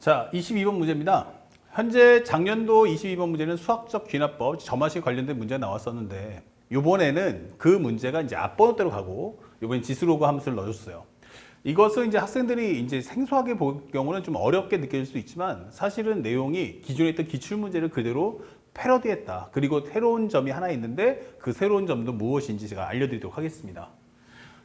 자, 22번 문제입니다. 현재 작년도 22번 문제는 수학적 귀납법, 점화식 관련된 문제가 나왔었는데 이번에는 그 문제가 이제 앞번호대로 가고 이번엔 지수로그 함수를 넣어줬어요. 이것은 이제 학생들이 이제 생소하게 볼 경우는 좀 어렵게 느껴질 수 있지만 사실은 내용이 기존에 있던 기출 문제를 그대로 패러디했다. 그리고 새로운 점이 하나 있는데 그 새로운 점도 무엇인지 제가 알려드리도록 하겠습니다.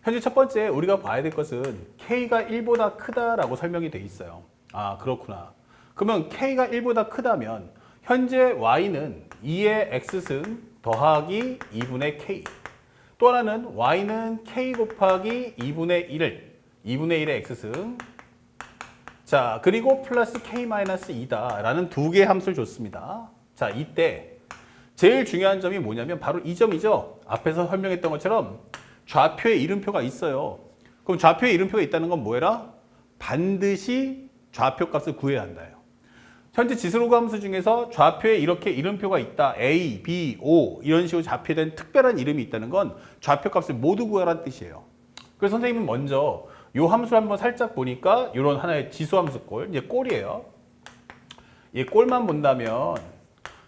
현재 첫 번째 우리가 봐야 될 것은 K가 1보다 크다라고 설명이 돼 있어요. 아, 그렇구나. 그러면 K가 1보다 크다면 현재 Y는 2의 X승 더하기 2분의 K. 또 하나는 Y는 K 곱하기 2분의 2분의 1의 X승. 자, 그리고 플러스 K-2다 라는 두 개의 함수를 줬습니다. 자, 이때 제일 중요한 점이 뭐냐면 바로 이 점이죠. 앞에서 설명했던 것처럼 좌표에 이름표가 있어요. 그럼 좌표에 이름표가 있다는 건 뭐해라? 반드시 좌표 값을 구해야 한다요. 현재 지수로그 함수 중에서 좌표에 이렇게 이름표가 있다. A, B, O 이런 식으로 좌표된 특별한 이름이 있다는 건 좌표 값을 모두 구하라는 뜻이에요. 그래서 선생님은 먼저 이 함수를 한번 살짝 보니까 이런 하나의 지수 함수 꼴, 이제 꼴이에요. 이 꼴만 본다면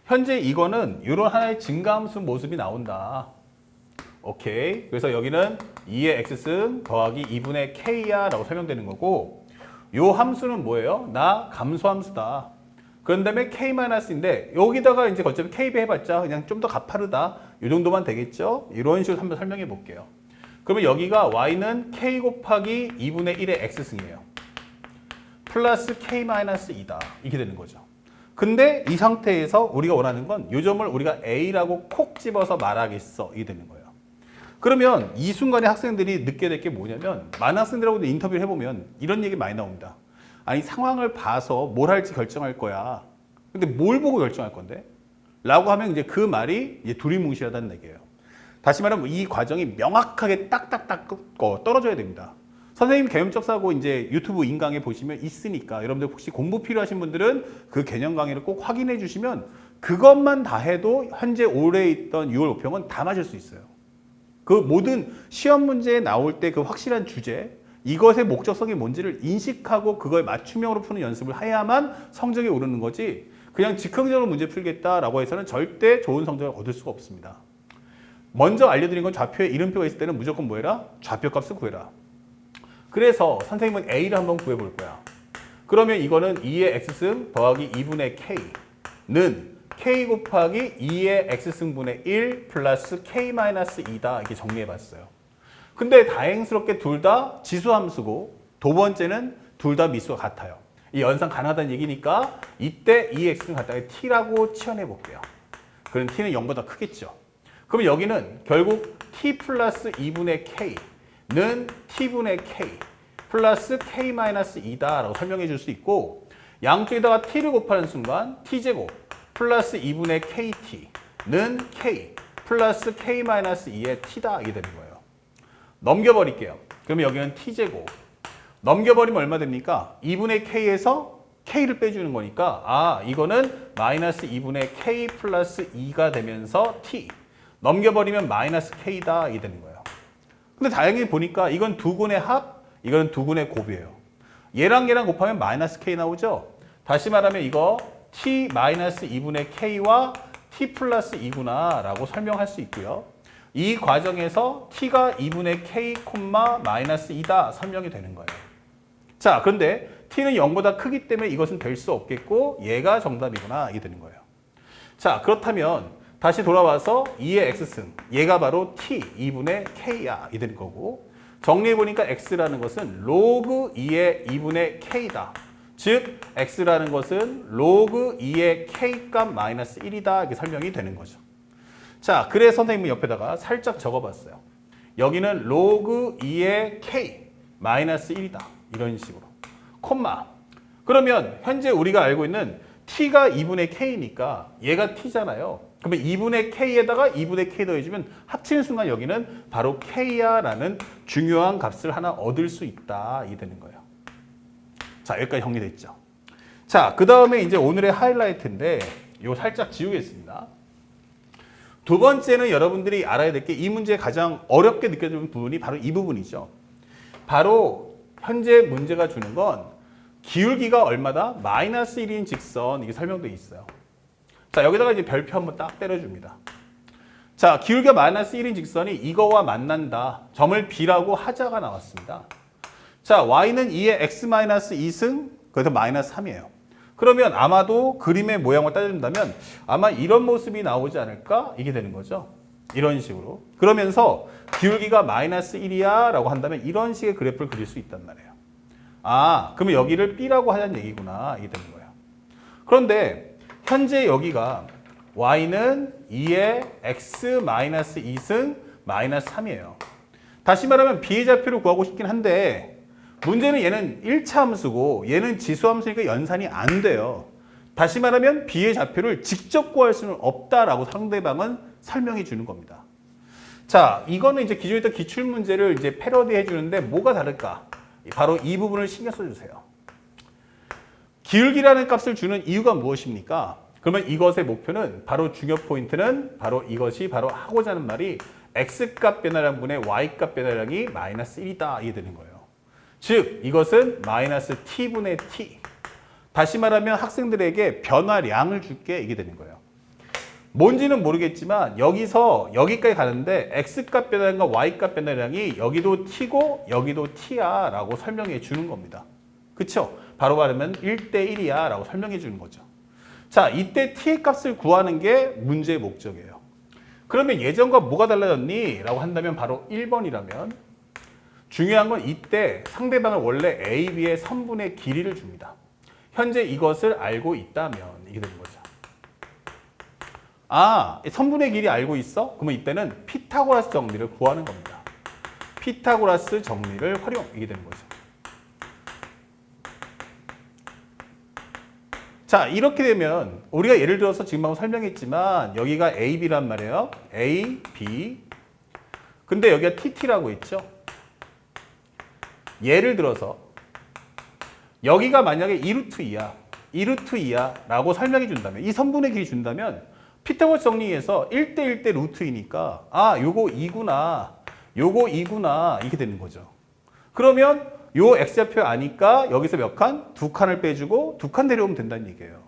현재 이거는 이런 하나의 증가함수 모습이 나온다. 오케이. 그래서 여기는 2의 X승 더하기 2분의 K야 라고 설명되는 거고 이 함수는 뭐예요? 나 감소함수다. 그런 다음에 K-인데 여기다가 이제 거점 KB 해봤자 그냥 좀 더 가파르다. 이 정도만 되겠죠? 이런 식으로 한번 설명해 볼게요. 그러면 여기가 Y는 K 곱하기 2분의 1의 X승이에요. 플러스 K-2다. 이렇게 되는 거죠. 근데 이 상태에서 우리가 원하는 건 이 점을 우리가 A라고 콕 집어서 말하겠어. 이게 되는 거예요. 그러면 이 순간에 학생들이 느끼게 될 게 뭐냐면 많은 학생들하고 인터뷰를 해보면 이런 얘기 많이 나옵니다. 아니 상황을 봐서 뭘 할지 결정할 거야. 근데 뭘 보고 결정할 건데? 라고 하면 이제 그 말이 이제 두리뭉실하다는 얘기예요. 다시 말하면 이 과정이 명확하게 딱딱딱 떨어져야 됩니다. 선생님 개념적 사고 이제 유튜브 인강에 보시면 있으니까 여러분들 혹시 공부 필요하신 분들은 그 개념 강의를 꼭 확인해 주시면 그것만 다 해도 현재 올해 있던 6월 모평은 다 맞을 수 있어요. 그 모든 시험 문제에 나올 때 그 확실한 주제, 이것의 목적성이 뭔지를 인식하고 그걸 맞춤형으로 푸는 연습을 해야만 성적이 오르는 거지 그냥 즉흥적으로 문제 풀겠다라고 해서는 절대 좋은 성적을 얻을 수가 없습니다. 먼저 알려드린 건 좌표에 이름표가 있을 때는 무조건 뭐해라? 좌표 값을 구해라. 그래서 선생님은 A를 한번 구해볼 거야. 그러면 이거는 2의 X승 더하기 2분의 K는 K 곱하기 2의 X승분의 1 플러스 K-2다. 이렇게 정리해봤어요. 근데 다행스럽게 둘 다 지수함수고 두 번째는 둘 다 미수가 같아요. 이 연산 가능하다는 얘기니까 이때 2x는 갖다가 t라고 치환해볼게요. 그럼 t는 0보다 크겠죠. 그럼 여기는 결국 t 플러스 2분의 k는 t분의 k 플러스 k-2다 라고 설명해 줄 수 있고 양쪽에다가 t를 곱하는 순간 t제곱 플러스 2분의 kt는 k 플러스 k-2의 t다 이게 되는 거예요. 넘겨버릴게요. 그러면 여기는 t제곱. 넘겨버리면 얼마 됩니까? 2분의 k에서 k를 빼주는 거니까 아 이거는 마이너스 2분의 k 플러스 2가 되면서 t. 넘겨버리면 마이너스 k다 이게 되는 거예요. 근데 다행히 보니까 이건 두 군의 합, 이건 두 군의 곱이에요. 얘랑 얘랑 곱하면 마이너스 k 나오죠? 다시 말하면 이거 t 마이너스 2분의 k와 t 플러스 2구나 라고 설명할 수 있고요. 이 과정에서 t가 2분의 k, 마이너스 2다 설명이 되는 거예요. 자, 그런데 t는 0보다 크기 때문에 이것은 될 수 없겠고 얘가 정답이구나 이게 되는 거예요. 자, 그렇다면 다시 돌아와서 2의 x승 얘가 바로 t, 2분의 k야 이게 되는 거고 정리해보니까 x라는 것은 로그 2의 2분의 k다. 즉 x라는 것은 로그 2의 k값 마이너스 1이다 이렇게 설명이 되는 거죠. 자, 그래서 선생님은 옆에다가 살짝 적어봤어요. 여기는 로그 2의 k 마이너스 1이다. 이런 식으로. 콤마. 그러면 현재 우리가 알고 있는 t가 2분의 k니까 얘가 t잖아요. 그러면 2분의 k에다가 2분의 k 더해주면 합치는 순간 여기는 바로 k야 라는 중요한 값을 하나 얻을 수 있다. 이 되는 거예요. 자, 여기까지 정리됐죠. 자, 그 다음에 이제 오늘의 하이라이트인데 이거 살짝 지우겠습니다. 두 번째는 여러분들이 알아야 될 게 이 문제에 가장 어렵게 느껴지는 부분이 바로 이 부분이죠. 바로 현재 문제가 주는 건 기울기가 얼마다? 마이너스 1인 직선 이게 설명되어 있어요. 자, 여기다가 이제 별표 한번 딱 때려줍니다. 자, 기울기가 마이너스 1인 직선이 이거와 만난다. 점을 B라고 하자가 나왔습니다. 자, Y는 2의 X-2승, 그래서 마이너스 3이에요. 그러면 아마도 그림의 모양을 따진다면 아마 이런 모습이 나오지 않을까? 이게 되는 거죠. 이런 식으로. 그러면서 기울기가 마이너스 1이야 라고 한다면 이런 식의 그래프를 그릴 수 있단 말이에요. 아, 그러면 여기를 B라고 하자는 얘기구나. 이게 되는 거예요. 그런데 현재 여기가 Y는 2의 X-2승 마이너스 3이에요. 다시 말하면 B의 좌표를 구하고 싶긴 한데 문제는 얘는 1차 함수고 얘는 지수 함수니까 연산이 안 돼요. 다시 말하면 B의 좌표를 직접 구할 수는 없다라고 상대방은 설명해 주는 겁니다. 자, 이거는 이제 기존에 있던 기출문제를 이제 패러디 해주는데 뭐가 다를까? 바로 이 부분을 신경 써주세요. 기울기라는 값을 주는 이유가 무엇입니까? 그러면 이것의 목표는 바로 중요 포인트는 바로 이것이 바로 하고자 하는 말이 X값 변화량분의 Y값 변화량이 마이너스 1이다. 이게 되는 거예요. 즉 이것은 마이너스 T분의 T. 다시 말하면 학생들에게 변화량을 줄게 이게 되는 거예요. 뭔지는 모르겠지만 여기서 여기까지 가는데 X값 변화량과 Y값 변화량이 여기도 T고 여기도 T야 라고 설명해 주는 겁니다. 그쵸? 바로 말하면 1대1이야 라고 설명해 주는 거죠. 자, 이때 T의 값을 구하는 게 문제의 목적이에요. 그러면 예전과 뭐가 달라졌니? 라고 한다면 바로 1번이라면 중요한 건 이때 상대방은 원래 A, B의 선분의 길이를 줍니다. 현재 이것을 알고 있다면 이게 되는 거죠. 아, 선분의 길이 알고 있어? 그러면 이때는 피타고라스 정리를 구하는 겁니다. 피타고라스 정리를 활용 이게 되는 거죠. 자, 이렇게 되면 우리가 예를 들어서 지금 방금 설명했지만 여기가 A, B란 말이에요. A, B. 근데 여기가 TT라고 있죠. 예를 들어서 여기가 만약에 2루트 2야. 2루트 2야 라고 설명해 준다면 이 선분의 길이 준다면 피타고라스 정리에서 1대1대 루트이니까 아, 요거 2구나. 요거 2구나. 이렇게 되는 거죠. 그러면 요 X좌표 아니까 여기서 몇 칸? 2칸을 빼주고 2칸 내려오면 된다는 얘기예요.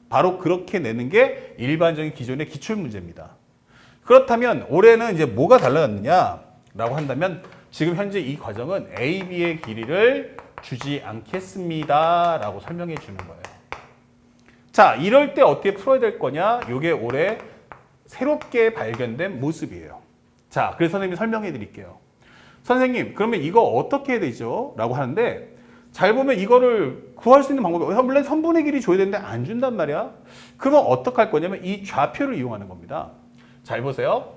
바로 그렇게 내는 게 일반적인 기존의 기출문제입니다. 그렇다면 올해는 이제 뭐가 달라졌느냐라고 한다면 지금 현재 이 과정은 A, B의 길이를 주지 않겠습니다 라고 설명해 주는 거예요. 자, 이럴 때 어떻게 풀어야 될 거냐? 이게 올해 새롭게 발견된 모습이에요. 자, 그래서 선생님이 설명해 드릴게요. 선생님, 그러면 이거 어떻게 해야 되죠? 라고 하는데 잘 보면 이거를 구할 수 있는 방법이 원래 선분의 길이 줘야 되는데 안 준단 말이야. 그러면 어떻게 할 거냐면 이 좌표를 이용하는 겁니다. 잘 보세요.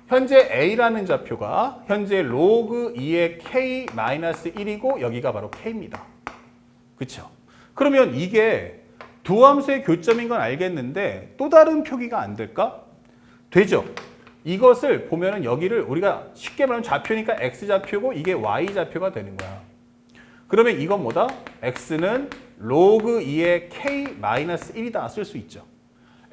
현재 A라는 좌표가 현재 로그 2의 K-1이고 여기가 바로 K입니다. 그렇죠? 그러면 이게 두 함수의 교점인 건 알겠는데 또 다른 표기가 안 될까? 되죠. 이것을 보면은 여기를 우리가 쉽게 말하면 좌표니까 X좌표고 이게 Y좌표가 되는 거야. 그러면 이건 뭐다? X는 로그 2의 K-1이다 쓸 수 있죠.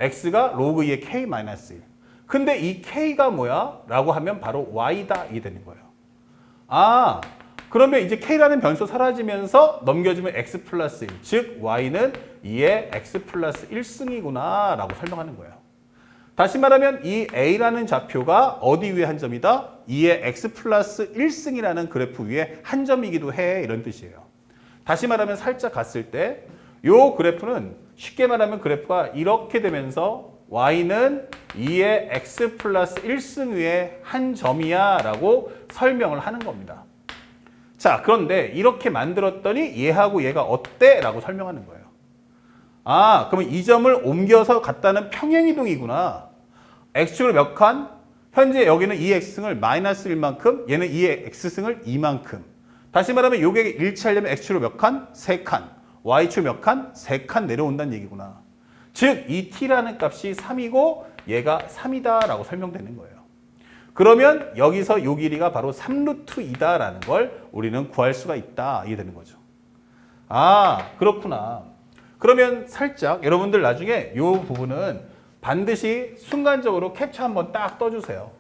X가 로그 2의 K-1. 근데 이 K가 뭐야? 라고 하면 바로 Y다 이게 되는 거예요. 아, 그러면 이제 K라는 변수 사라지면서 넘겨주면 X 플러스 1. 즉 Y는 2의 X 플러스 1승이구나 라고 설명하는 거예요. 다시 말하면 이 A라는 좌표가 어디 위에 한 점이다? 2의 X 플러스 1승이라는 그래프 위에 한 점이기도 해 이런 뜻이에요. 다시 말하면 살짝 갔을 때 이 그래프는 쉽게 말하면 그래프가 이렇게 되면서 Y는 2의 X 플러스 1승 위에 한 점이야 라고 설명을 하는 겁니다. 자, 그런데 이렇게 만들었더니 얘하고 얘가 어때? 라고 설명하는 거예요. 아, 그러면 이 점을 옮겨서 갖다는 평행이동이구나. X축으로 몇 칸? 현재 여기는 2X승을 마이너스 1만큼, 얘는 2의 X승을 2만큼. 다시 말하면 요게 일치하려면 X축으로 몇 칸? 3칸. Y축 몇 칸? 3칸 내려온다는 얘기구나. 즉, 이 T라는 값이 3이고 얘가 3이다 라고 설명되는 거예요. 그러면 여기서 요 길이가 바로 3루트 2다 라는 걸 우리는 구할 수가 있다. 이게 되는 거죠. 아, 그렇구나. 그러면 살짝 여러분들 나중에 요 부분은 반드시 순간적으로 캡처 한번 딱 떠주세요.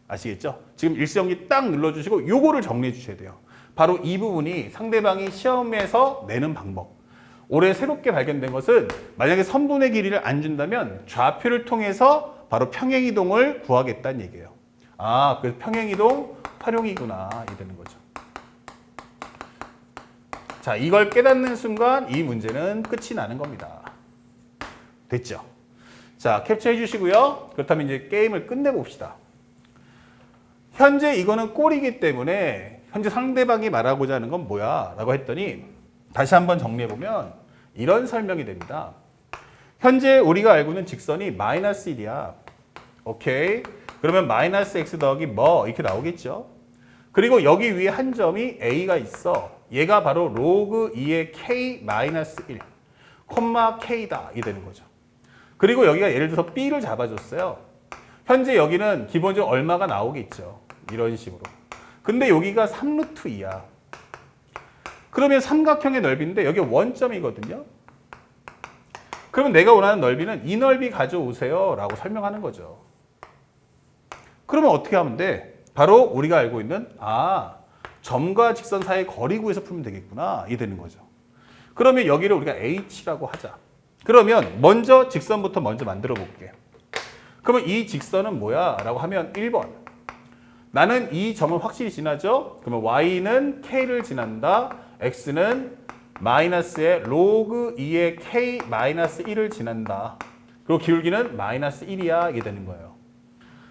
아시겠죠? 지금 일시정지 딱 눌러주시고 요거를 정리해 주셔야 돼요. 바로 이 부분이 상대방이 시험에서 내는 방법. 올해 새롭게 발견된 것은 만약에 선분의 길이를 안 준다면 좌표를 통해서 바로 평행이동을 구하겠다는 얘기예요. 아, 그 평행이동 활용이구나 이 되는 거죠. 자, 이걸 깨닫는 순간 이 문제는 끝이 나는 겁니다. 됐죠? 자, 캡처해 주시고요. 그렇다면 이제 게임을 끝내봅시다. 현재 이거는 꼴이기 때문에 현재 상대방이 말하고자 하는 건 뭐야? 라고 했더니 다시 한번 정리해보면 이런 설명이 됩니다. 현재 우리가 알고 있는 직선이 마이너스 1이야. 오케이. 그러면 마이너스 x 더하기 뭐 이렇게 나오겠죠. 그리고 여기 위에 한 점이 a가 있어. 얘가 바로 로그 2의 k 마이너스 1, 콤마 k다 이 되는 거죠. 그리고 여기가 예를 들어서 b를 잡아줬어요. 현재 여기는 기본적으로 얼마가 나오겠죠. 이런 식으로. 근데 여기가 3루트 2야. 그러면 삼각형의 넓이인데 여기 원점이거든요. 그러면 내가 원하는 넓이는 이 넓이 가져오세요 라고 설명하는 거죠. 그러면 어떻게 하면 돼? 바로 우리가 알고 있는 점과 직선 사이의 거리 구해서 풀면 되겠구나 이 되는 거죠. 그러면 여기를 우리가 h라고 하자. 그러면 먼저 직선부터 먼저 만들어 볼게. 그러면 이 직선은 뭐야? 라고 하면 1번. 나는 이 점을 확실히 지나죠? 그러면 y는 k를 지난다. x는 마이너스의 로그 2의 k 마이너스 1을 지난다. 그리고 기울기는 마이너스 1이야 이게 되는 거예요.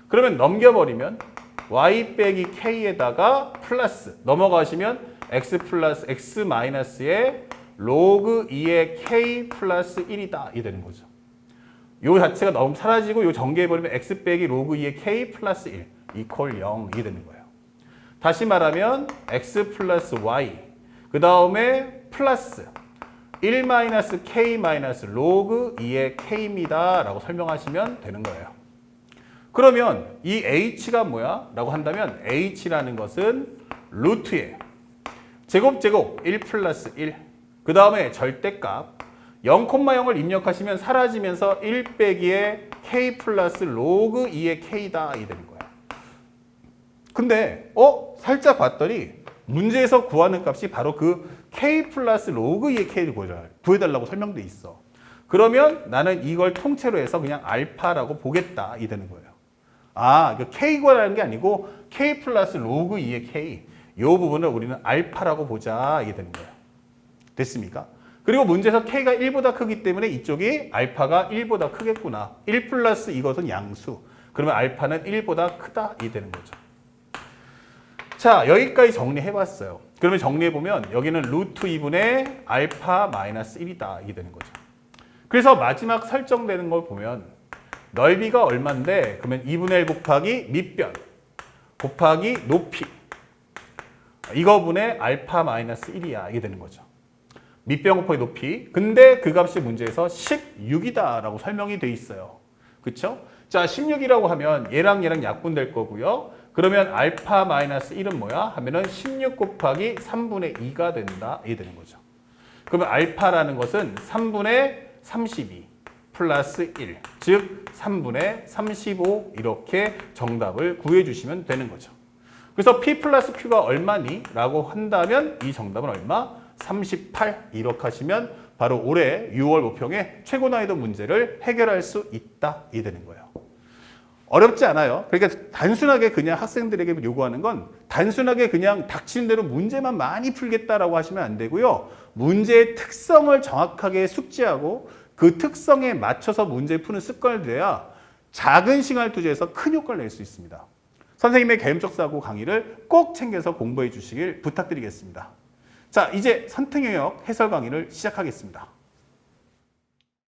그러면 넘겨버리면 y 빼기 k에다가 플러스 넘어가시면 x 플러스 x 마이너스의 로그 2의 k 플러스 1이다 이 되는 거죠. 요 자체가 너무 사라지고 요 전개해버리면 x 빼기 로그 2의 k 플러스 1 이퀄 0 이게 되는 거예요. 다시 말하면 x 플러스 y 그 다음에 플러스 1 마이너스 k 마이너스 로그 2의 k입니다 라고 설명하시면 되는 거예요. 그러면 이 h가 뭐야? 라고 한다면 h라는 것은 루트의 제곱 1 플러스 1 그 다음에 절대값 0,0을 입력하시면 사라지면서 1 빼기의 k 플러스 로그 2의 k다 이 되는 거예요. 근데 살짝 봤더니 문제에서 구하는 값이 바로 그 k 플러스 로그 2의 k를 구해달라고 설명돼 있어. 그러면 나는 이걸 통째로 해서 그냥 알파라고 보겠다 이 되는 거예요. 그 k 구하라는 게 아니고 k 플러스 로그 2의 k 이 부분을 우리는 알파라고 보자 이게 되는 거예요. 됐습니까? 그리고 문제에서 k가 1보다 크기 때문에 이쪽이 알파가 1보다 크겠구나. 1 플러스 이것은 양수. 그러면 알파는 1보다 크다 이 되는 거죠. 자, 여기까지 정리해봤어요. 그러면 정리해보면 여기는 루트 2분의 알파 마이너스 1이다 이게 되는 거죠. 그래서 마지막 설정되는 걸 보면 넓이가 얼만데 그러면 2분의 1 곱하기 밑변 곱하기 높이 이거분의 알파 마이너스 1이야 이게 되는 거죠. 밑변 곱하기 높이. 근데 그 값이 문제에서 16이다 라고 설명이 돼 있어요. 그쵸? 자, 16이라고 하면 얘랑 약분될 거고요. 그러면 알파 마이너스 1은 뭐야? 하면은 16 곱하기 3분의 2가 된다. 이게 되는 거죠. 그러면 알파라는 것은 3분의 32 플러스 1, 즉 3분의 35 이렇게 정답을 구해주시면 되는 거죠. 그래서 P 플러스 Q가 얼마니? 라고 한다면 이 정답은 얼마? 38 이렇게 하시면 바로 올해 6월 모평의 최고 난이도 문제를 해결할 수 있다. 이 되는 거예요. 어렵지 않아요. 그러니까 단순하게 그냥 학생들에게 요구하는 건 단순하게 그냥 닥치는 대로 문제만 많이 풀겠다라고 하시면 안 되고요. 문제의 특성을 정확하게 숙지하고 그 특성에 맞춰서 문제를 푸는 습관을 들여야 작은 시간을 투자해서 큰 효과를 낼 수 있습니다. 선생님의 개념적 사고 강의를 꼭 챙겨서 공부해 주시길 부탁드리겠습니다. 자, 이제 선택 영역 해설 강의를 시작하겠습니다.